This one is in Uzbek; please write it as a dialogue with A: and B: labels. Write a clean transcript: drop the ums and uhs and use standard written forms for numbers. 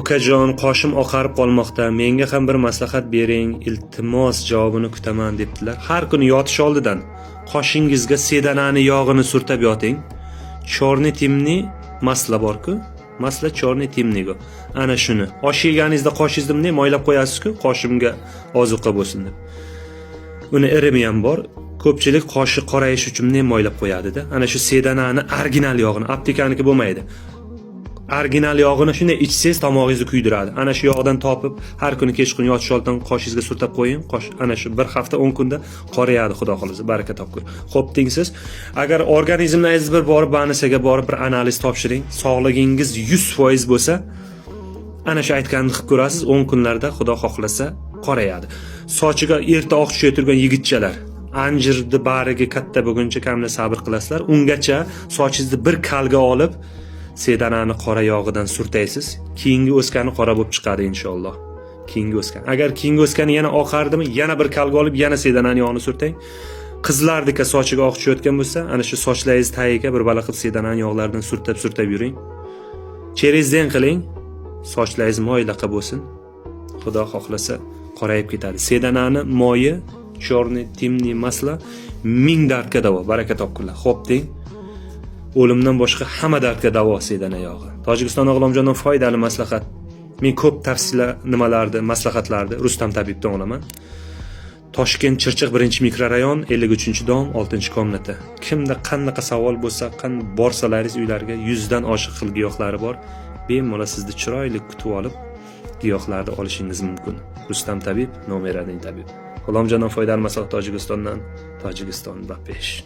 A: Ukajon, qoshim oqarib qolmoqda. Menga ham bir maslahat bering. Iltimos, javobini kutaman debdilar. Har kuni yotish oldidan qoshingizga sedanani yog'ini surtab yoting. Chorni timni masla bor-ku. Masla chorni timnigo. Ana shuni. Osh yeganingizda qoshingizni bunday moylab qo'yasiz-ku, qoshimga ozuqa bo'lsin deb. Uni irimi ham bor. Ko'pchilik qoshi qorayish uchun bunday moylab qo'yadi-da. Ana shu sedanani original yog'ini, aptekaniki bo'lmaydi. Original yog'ini shunday ichsangiz tomog'ingizni kuydiradi. Ana shu yog'dan topib, har kuni kechqurun yotish oldidan qoshingizga surtab qo'ying. Ana shu bir hafta 10 kunda qorayadi, xudo xolasa, baraka topgur. Xo'p dengsiz, agar organizmingiz bir borib banisiga borib bir analiz topshiring, sog'ligingiz 100% bo'lsa, ana shu aytganimni qilib ko'rasiz, 10 kunlarda xudo xohlasa qorayadi. Sochiga erta oq tushib turgan yigitchalar, anjirni bariga katta bo'lguncha kamda sabr qilasizlar. Ungacha sochingizni bir kalga olib sedanani qora yog'idan surtaysiz, keyingi o'skani qora bo'lib chiqadi inshaalloh. Keyingi o'sgan. Agar keyingi o'skani yana oqardimi, yana bir kalga olib yana sedanani yog'ini surtang. Qizlardika sochiga oq tushayotgan bo'lsa, ana shu sochlaringiz tagiga bir bala qilib sedanani yog'laridan surtab yuring. Cherezdan qiling, sochlaringiz moylaqa bo'lsin. Xudo xohlasa qorayib ketadi. Sedanani moyi, chorni timni masla 1000 dardga davo, baraka topkunlar. Xo'p deng. O'limdan boshqa hamma dardga davo sedana yog'i. Tojikiston G'ulomjondan foydali maslahat. Men ko'p tavsiyalar nimalarni, maslahatlarni Rustam tabibdan olaman. Toshkent Chirchiq 1-mikrorayon, 53-dom, 6-komnata. Kimda qanaqa savol bo'lsa, borsalaringiz uylarga 100 dan oshiq xil giyohlari bor. Bemalol sizni chiroyli kutib olib, giyohlarni olishingiz mumkin. Rustam tabib, nomeraning tabib. G'ulomjondan foydali maslahat Tojikistondan, Tojikiston Bapesh.